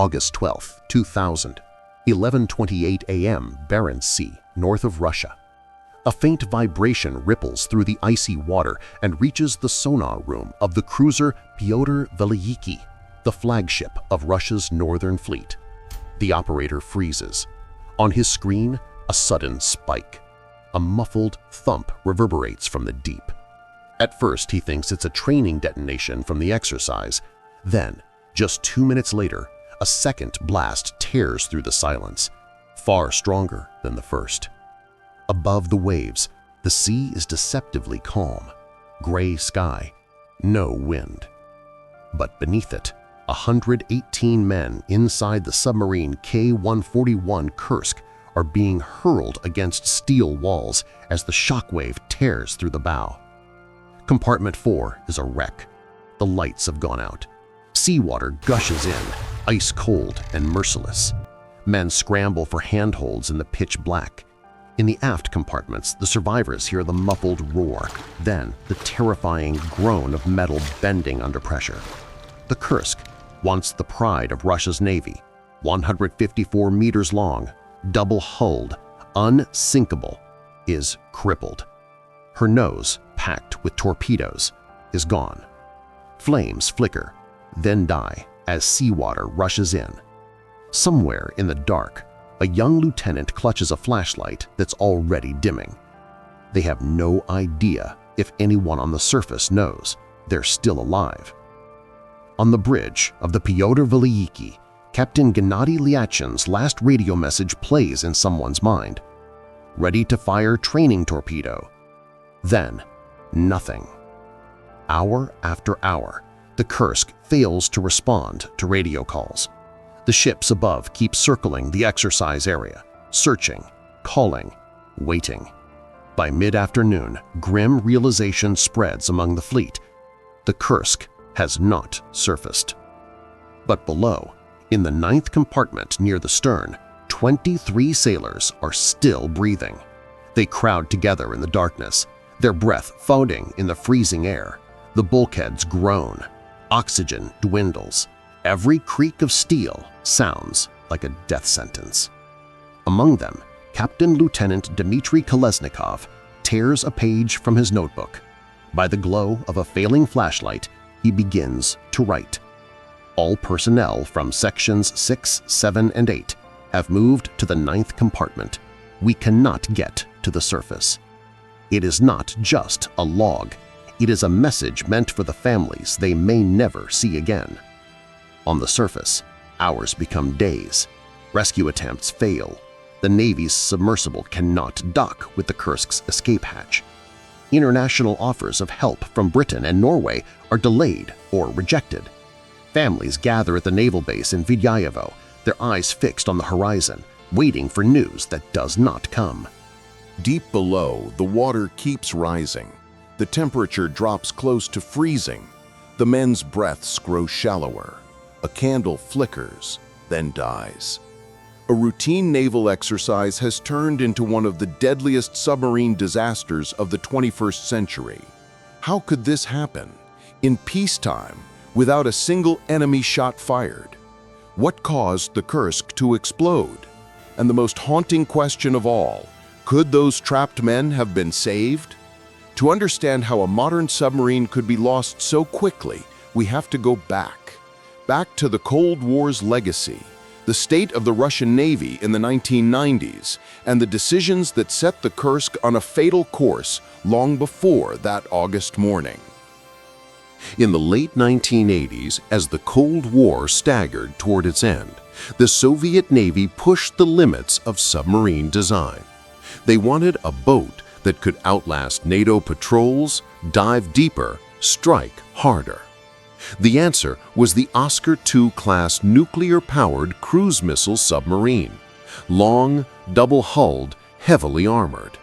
August 12, 2000, 11:28 a.m. Barents Sea, north of Russia. A faint vibration ripples through the icy water and reaches the sonar room of the cruiser Pyotr Velyiki, the flagship of Russia's northern fleet. The operator freezes. On his screen, a sudden spike. A muffled thump reverberates from the deep. At first, he thinks it's a training detonation from the exercise. Then, just 2 minutes later, a second blast tears through the silence, far stronger than the first. Above the waves, the sea is deceptively calm, gray sky, no wind. But beneath it, 118 men inside the submarine K-141 Kursk are being hurled against steel walls as the shockwave tears through the bow. Compartment 4 is a wreck. The lights have gone out. Seawater gushes in, ice cold and merciless. Men scramble for handholds in the pitch black. In the aft compartments, the survivors hear the muffled roar, then the terrifying groan of metal bending under pressure. The Kursk, once the pride of Russia's Navy, 154 meters long, double-hulled, unsinkable, is crippled. Her nose, packed with torpedoes, is gone. Flames flicker, then die as seawater rushes in. Somewhere in the dark, a young lieutenant clutches a flashlight that's already dimming. They have no idea if anyone on the surface knows they're still alive. On the bridge of the Pyotr Velyiki, Captain Gennady Lyachin's last radio message plays in someone's mind. Ready to fire training torpedo. Then, nothing. Hour after hour, the Kursk fails to respond to radio calls. The ships above keep circling the exercise area, searching, calling, waiting. By mid-afternoon, grim realization spreads among the fleet. The Kursk has not surfaced. But below, in the 9th compartment near the stern, 23 sailors are still breathing. They crowd together in the darkness, their breath foaming in the freezing air. The bulkheads groan. Oxygen dwindles. Every creak of steel sounds like a death sentence. Among them, Captain Lieutenant Dmitry Kolesnikov tears a page from his notebook. By the glow of a failing flashlight, he begins to write. All personnel from sections 6, 7, and 8 have moved to the 9th compartment. We cannot get to the surface. It is not just a log. It is a message meant for the families they may never see again. On the surface, hours become days. Rescue attempts fail. The Navy's submersible cannot dock with the Kursk's escape hatch. International offers of help from Britain and Norway are delayed or rejected. Families gather at the naval base in Vidyayevo, their eyes fixed on the horizon, waiting for news that does not come. Deep below, the water keeps rising. The temperature drops close to freezing. The men's breaths grow shallower. A candle flickers, then dies. A routine naval exercise has turned into one of the deadliest submarine disasters of the 21st century. How could this happen? In peacetime, without a single enemy shot fired? What caused the Kursk to explode? And the most haunting question of all, could those trapped men have been saved? To understand how a modern submarine could be lost so quickly, we have to go back to the Cold War's legacy, the state of the Russian Navy in the 1990s, and the decisions that set the Kursk on a fatal course long before that August morning. In the late 1980s, as the Cold War staggered toward its end, the Soviet Navy pushed the limits of submarine design. They wanted a boat that could outlast NATO patrols, dive deeper, strike harder. The answer was the Oscar II-class nuclear-powered cruise missile submarine, long, double-hulled, heavily armored.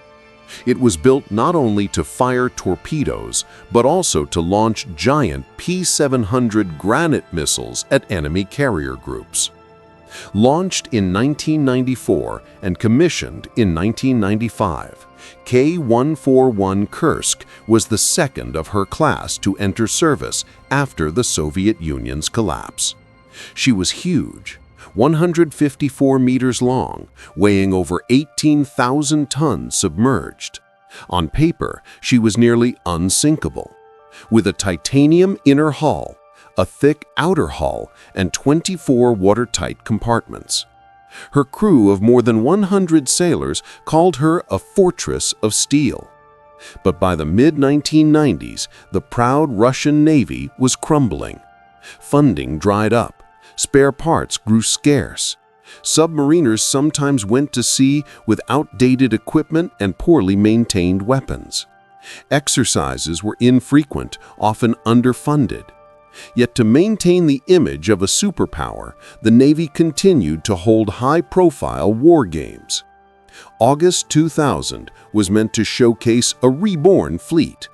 It was built not only to fire torpedoes, but also to launch giant P-700 Granite missiles at enemy carrier groups. Launched in 1994 and commissioned in 1995, K-141 Kursk was the second of her class to enter service after the Soviet Union's collapse. She was huge, 154 meters long, weighing over 18,000 tons submerged. On paper, she was nearly unsinkable. With a titanium inner hull, a thick outer hull, and 24 watertight compartments. Her crew of more than 100 sailors called her a fortress of steel. But by the mid-1990s, the proud Russian Navy was crumbling. Funding dried up. Spare parts grew scarce. Submariners sometimes went to sea with outdated equipment and poorly maintained weapons. Exercises were infrequent, often underfunded. Yet to maintain the image of a superpower, the Navy continued to hold high-profile war games. August 2000 was meant to showcase a reborn fleet.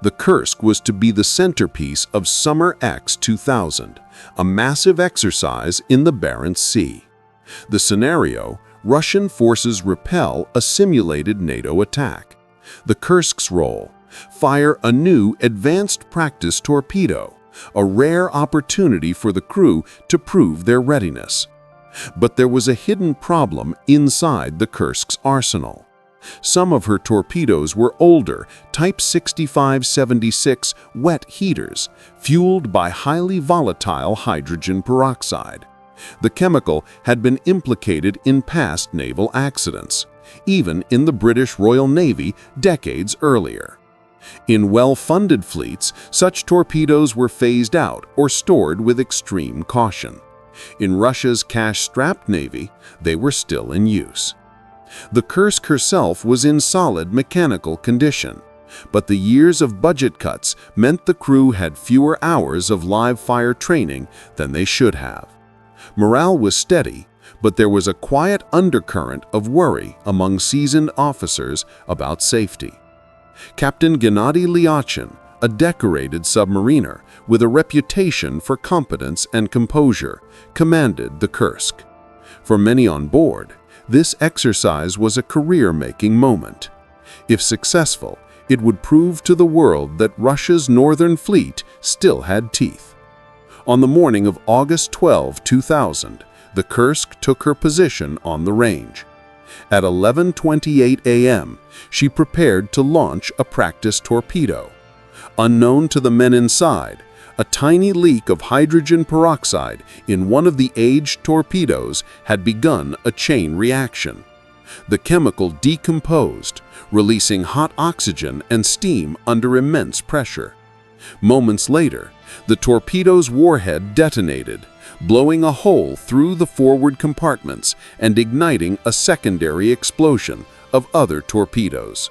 The Kursk was to be the centerpiece of Summer X 2000, a massive exercise in the Barents Sea. The scenario: Russian forces repel a simulated NATO attack. The Kursk's role: fire a new advanced practice torpedo, a rare opportunity for the crew to prove their readiness. But there was a hidden problem inside the Kursk's arsenal. Some of her torpedoes were older, Type 6576 wet heaters, fueled by highly volatile hydrogen peroxide. The chemical had been implicated in past naval accidents, even in the British Royal Navy decades earlier. In well-funded fleets, such torpedoes were phased out or stored with extreme caution. In Russia's cash-strapped navy, they were still in use. The Kursk herself was in solid mechanical condition, but the years of budget cuts meant the crew had fewer hours of live-fire training than they should have. Morale was steady, but there was a quiet undercurrent of worry among seasoned officers about safety. Captain Gennady Lyachin, a decorated submariner with a reputation for competence and composure, commanded the Kursk. For many on board, this exercise was a career-making moment. If successful, it would prove to the world that Russia's Northern Fleet still had teeth. On the morning of August 12, 2000, the Kursk took her position on the range. At 11:28 a.m., she prepared to launch a practice torpedo. Unknown to the men inside, a tiny leak of hydrogen peroxide in one of the aged torpedoes had begun a chain reaction. The chemical decomposed, releasing hot oxygen and steam under immense pressure. Moments later, the torpedo's warhead detonated, blowing a hole through the forward compartments and igniting a secondary explosion of other torpedoes.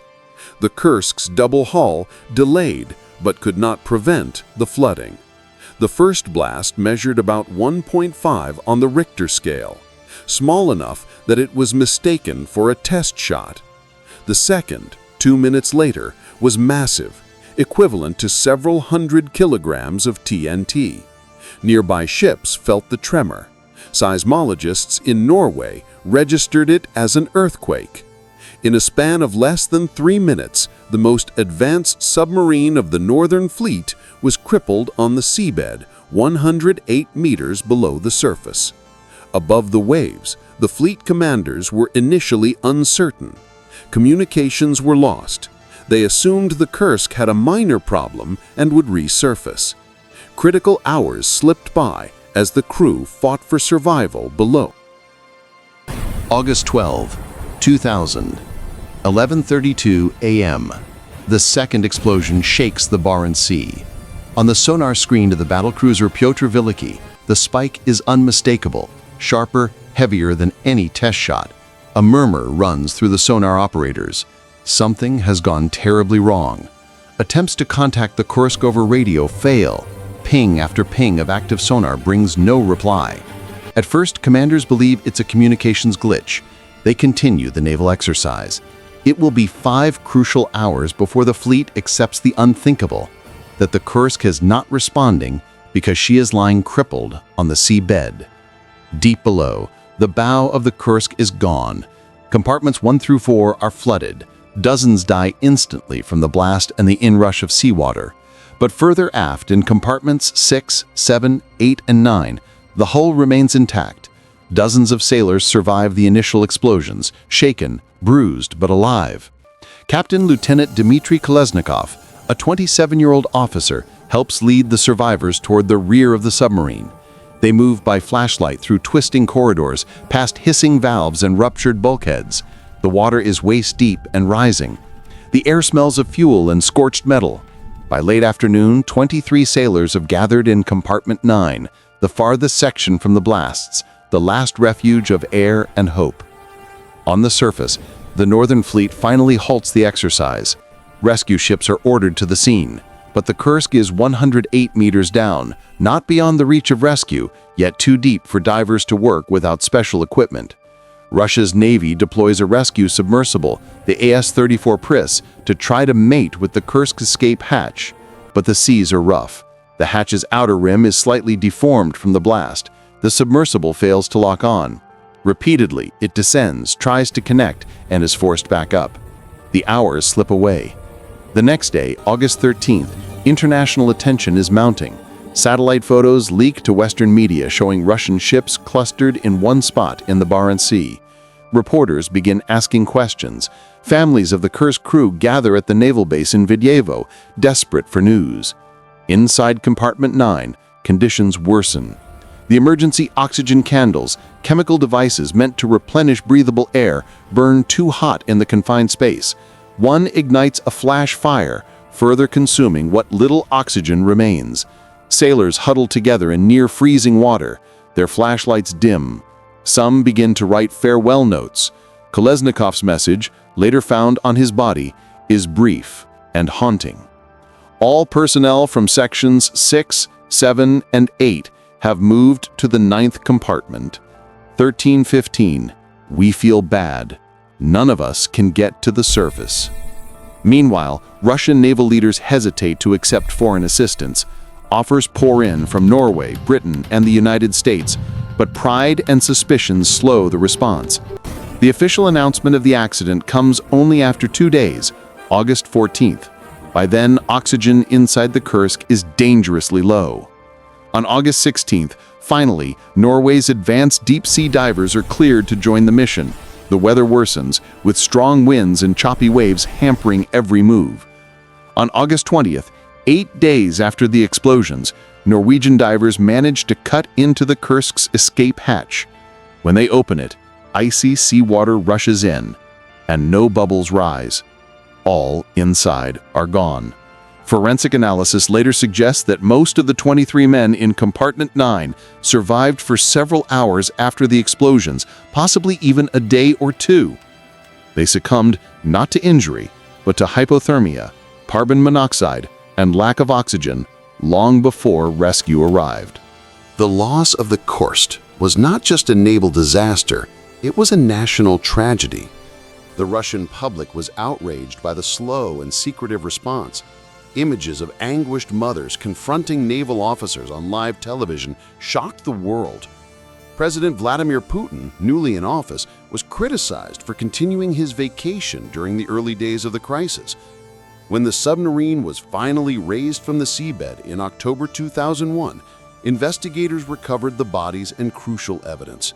The Kursk's double hull delayed but could not prevent the flooding. The first blast measured about 1.5 on the Richter scale, small enough that it was mistaken for a test shot. The second, 2 minutes later, was massive, equivalent to several hundred kilograms of TNT. Nearby ships felt the tremor. Seismologists in Norway registered it as an earthquake. In a span of less than 3 minutes, the most advanced submarine of the Northern Fleet was crippled on the seabed 108 meters below the surface. Above the waves, the fleet commanders were initially uncertain. Communications were lost. They assumed the Kursk had a minor problem and would resurface. Critical hours slipped by as the crew fought for survival below. August 12, 2000, 11:32 a.m. The second explosion shakes the Barents Sea. On the sonar screen of the battlecruiser Pyotr Veliky, the spike is unmistakable, sharper, heavier than any test shot. A murmur runs through the sonar operators. Something has gone terribly wrong. Attempts to contact the Kursk over radio fail. Ping after ping of active sonar brings no reply. At first, commanders believe it's a communications glitch. They continue the naval exercise. It will be 5 crucial hours before the fleet accepts the unthinkable, that the Kursk is not responding because she is lying crippled on the seabed. Deep below, the bow of the Kursk is gone. Compartments 1 through 4 are flooded. Dozens die instantly from the blast and the inrush of seawater. But further aft in compartments 6, 7, 8, and 9, the hull remains intact. Dozens of sailors survive the initial explosions, shaken, bruised, but alive. Captain Lieutenant Dmitry Kolesnikov, a 27-year-old officer, helps lead the survivors toward the rear of the submarine. They move by flashlight through twisting corridors, past hissing valves and ruptured bulkheads. The water is waist-deep and rising. The air smells of fuel and scorched metal. By late afternoon, 23 sailors have gathered in Compartment 9, the farthest section from the blasts, the last refuge of air and hope. On the surface, the Northern Fleet finally halts the exercise. Rescue ships are ordered to the scene, but the Kursk is 108 meters down, not beyond the reach of rescue, yet too deep for divers to work without special equipment. Russia's Navy deploys a rescue submersible, the AS-34 Pris, to try to mate with the Kursk escape hatch. But the seas are rough. The hatch's outer rim is slightly deformed from the blast. The submersible fails to lock on. Repeatedly, it descends, tries to connect, and is forced back up. The hours slip away. The next day, August 13th, international attention is mounting. Satellite photos leak to Western media showing Russian ships clustered in one spot in the Barents Sea. Reporters begin asking questions. Families of the Kursk crew gather at the naval base in Vidyevo, desperate for news. Inside Compartment 9, conditions worsen. The emergency oxygen candles, chemical devices meant to replenish breathable air, burn too hot in the confined space. One ignites a flash fire, further consuming what little oxygen remains. Sailors huddle together in near-freezing water, their flashlights dim. Some begin to write farewell notes. Kolesnikov's message, later found on his body, is brief and haunting. All personnel from sections 6, 7, and 8 have moved to the 9th compartment. 1315, we feel bad. None of us can get to the surface. Meanwhile, Russian naval leaders hesitate to accept foreign assistance. Offers pour in from Norway, Britain, and the United States, but pride and suspicion slow the response. The official announcement of the accident comes only after 2 days, August 14th. By then, oxygen inside the Kursk is dangerously low. On August 16th, finally, Norway's advanced deep-sea divers are cleared to join the mission. The weather worsens, with strong winds and choppy waves hampering every move. On August 20th, 8 days after the explosions, Norwegian divers manage to cut into the Kursk's escape hatch. When they open it, icy seawater rushes in, and no bubbles rise. All inside are gone. Forensic analysis later suggests that most of the 23 men in Compartment 9 survived for several hours after the explosions, possibly even a day or two. They succumbed not to injury, but to hypothermia, carbon monoxide, and lack of oxygen long before rescue arrived. The loss of the Kursk was not just a naval disaster, it was a national tragedy. The Russian public was outraged by the slow and secretive response. Images of anguished mothers confronting naval officers on live television shocked the world. President Vladimir Putin, newly in office, was criticized for continuing his vacation during the early days of the crisis. When the submarine was finally raised from the seabed in October 2001, investigators recovered the bodies and crucial evidence.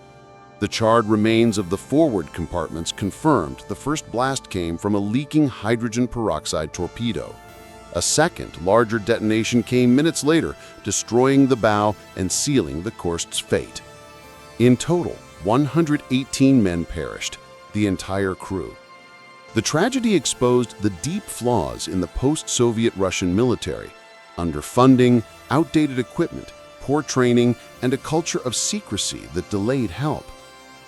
The charred remains of the forward compartments confirmed the first blast came from a leaking hydrogen peroxide torpedo. A second, larger detonation came minutes later, destroying the bow and sealing the Kursk's fate. In total, 118 men perished, the entire crew. The tragedy exposed the deep flaws in the post-Soviet Russian military: underfunding, outdated equipment, poor training, and a culture of secrecy that delayed help.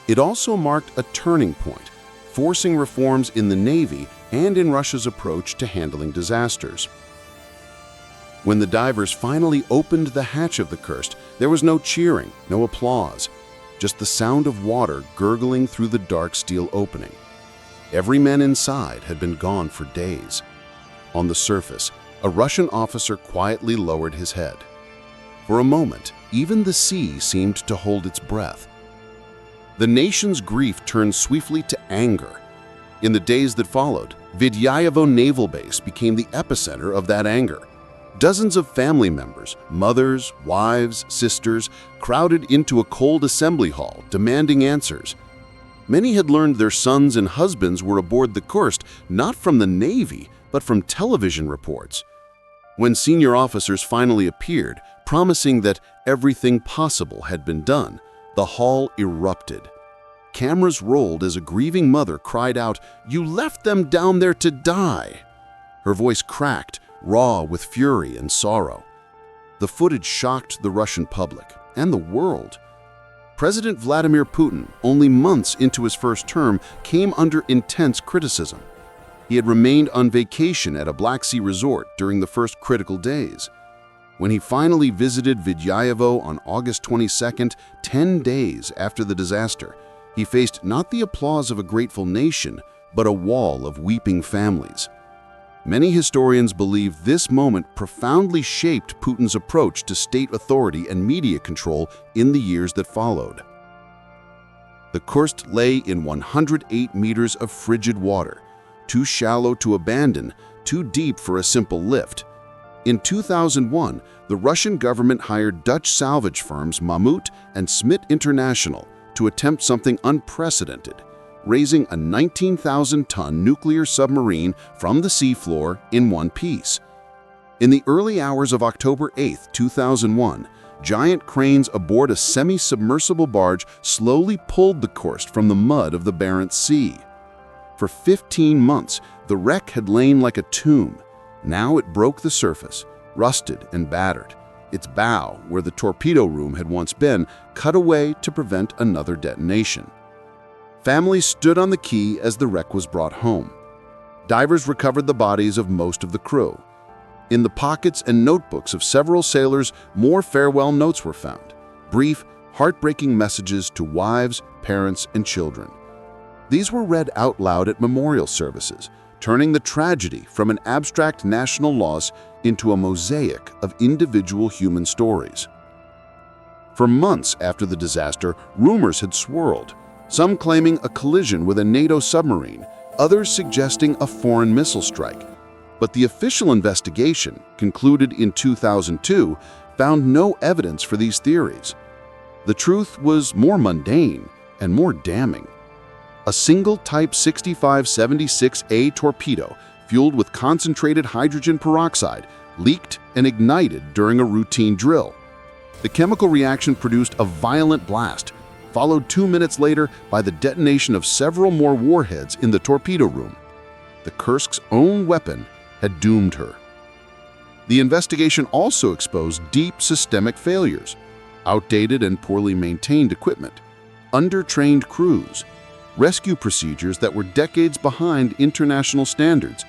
It also marked a turning point, forcing reforms in the Navy and in Russia's approach to handling disasters. When the divers finally opened the hatch of the Kursk, there was no cheering, no applause, just the sound of water gurgling through the dark steel opening. Every man inside had been gone for days. On the surface, a Russian officer quietly lowered his head. For a moment, even the sea seemed to hold its breath. The nation's grief turned swiftly to anger. In the days that followed, Vidyayevo Naval Base became the epicenter of that anger. Dozens of family members, mothers, wives, sisters, crowded into a cold assembly hall, demanding answers. Many had learned their sons and husbands were aboard the Kursk not from the Navy, but from television reports. When senior officers finally appeared, promising that everything possible had been done, the hall erupted. Cameras rolled as a grieving mother cried out, "You left them down there to die!" Her voice cracked, raw with fury and sorrow. The footage shocked the Russian public and the world. President Vladimir Putin, only months into his first term, came under intense criticism. He had remained on vacation at a Black Sea resort during the first critical days. When he finally visited Vidyayevo on August 22nd, 10 days after the disaster, he faced not the applause of a grateful nation, but a wall of weeping families. Many historians believe this moment profoundly shaped Putin's approach to state authority and media control in the years that followed. The Kursk lay in 108 meters of frigid water, too shallow to abandon, too deep for a simple lift. In 2001, the Russian government hired Dutch salvage firms Mammoet and Smit International to attempt something unprecedented, raising a 19,000-ton nuclear submarine from the seafloor in one piece. In the early hours of October 8, 2001, giant cranes aboard a semi-submersible barge slowly pulled the Kursk from the mud of the Barents Sea. For 15 months, the wreck had lain like a tomb. Now it broke the surface, rusted and battered. Its bow, where the torpedo room had once been, cut away to prevent another detonation. Families stood on the quay as the wreck was brought home. Divers recovered the bodies of most of the crew. In the pockets and notebooks of several sailors, more farewell notes were found, brief, heartbreaking messages to wives, parents, and children. These were read out loud at memorial services, turning the tragedy from an abstract national loss into a mosaic of individual human stories. For months after the disaster, rumors had swirled, some claiming a collision with a NATO submarine, others suggesting a foreign missile strike. But the official investigation, concluded in 2002, found no evidence for these theories. The truth was more mundane and more damning. A single Type 6576A torpedo, fueled with concentrated hydrogen peroxide, leaked and ignited during a routine drill. The chemical reaction produced a violent blast, followed 2 minutes later by the detonation of several more warheads in the torpedo room. The Kursk's own weapon had doomed her. The investigation also exposed deep systemic failures, outdated and poorly maintained equipment, undertrained crews, rescue procedures that were decades behind international standards,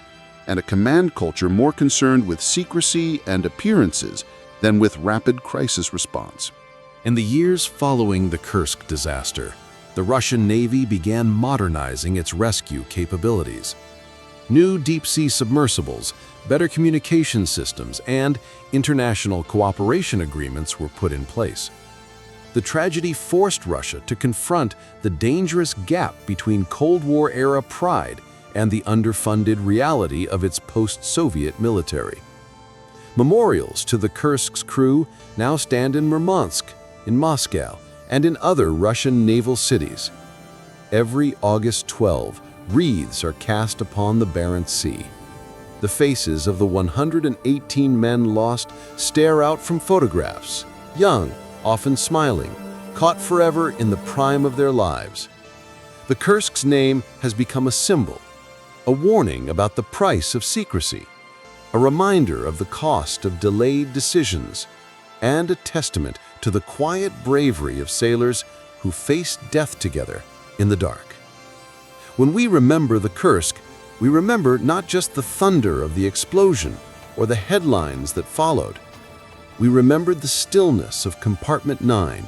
and a command culture more concerned with secrecy and appearances than with rapid crisis response. In the years following the Kursk disaster, the Russian Navy began modernizing its rescue capabilities. New deep-sea submersibles, better communication systems, and international cooperation agreements were put in place. The tragedy forced Russia to confront the dangerous gap between Cold War-era pride and the underfunded reality of its post-Soviet military. Memorials to the Kursk's crew now stand in Murmansk, in Moscow, and in other Russian naval cities. Every August 12, wreaths are cast upon the Barents Sea. The faces of the 118 men lost stare out from photographs, young, often smiling, caught forever in the prime of their lives. The Kursk's name has become a symbol, a warning about the price of secrecy, a reminder of the cost of delayed decisions, and a testament to the quiet bravery of sailors who faced death together in the dark. When we remember the Kursk, we remember not just the thunder of the explosion or the headlines that followed. We remembered the stillness of Compartment 9,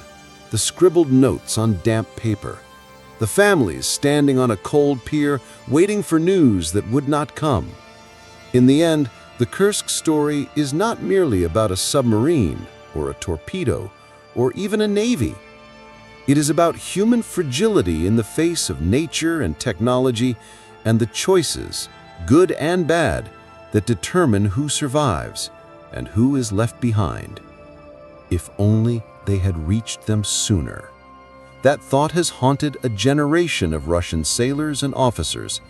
the scribbled notes on damp paper, the families standing on a cold pier waiting for news that would not come. In the end, the Kursk story is not merely about a submarine or a torpedo or even a navy. It is about human fragility in the face of nature and technology and the choices, good and bad, that determine who survives And who is left behind? If only they had reached them sooner. That thought has haunted a generation of Russian sailors and officers,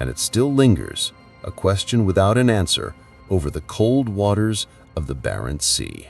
and it still lingers, a question without an answer, over the cold waters of the Barents Sea.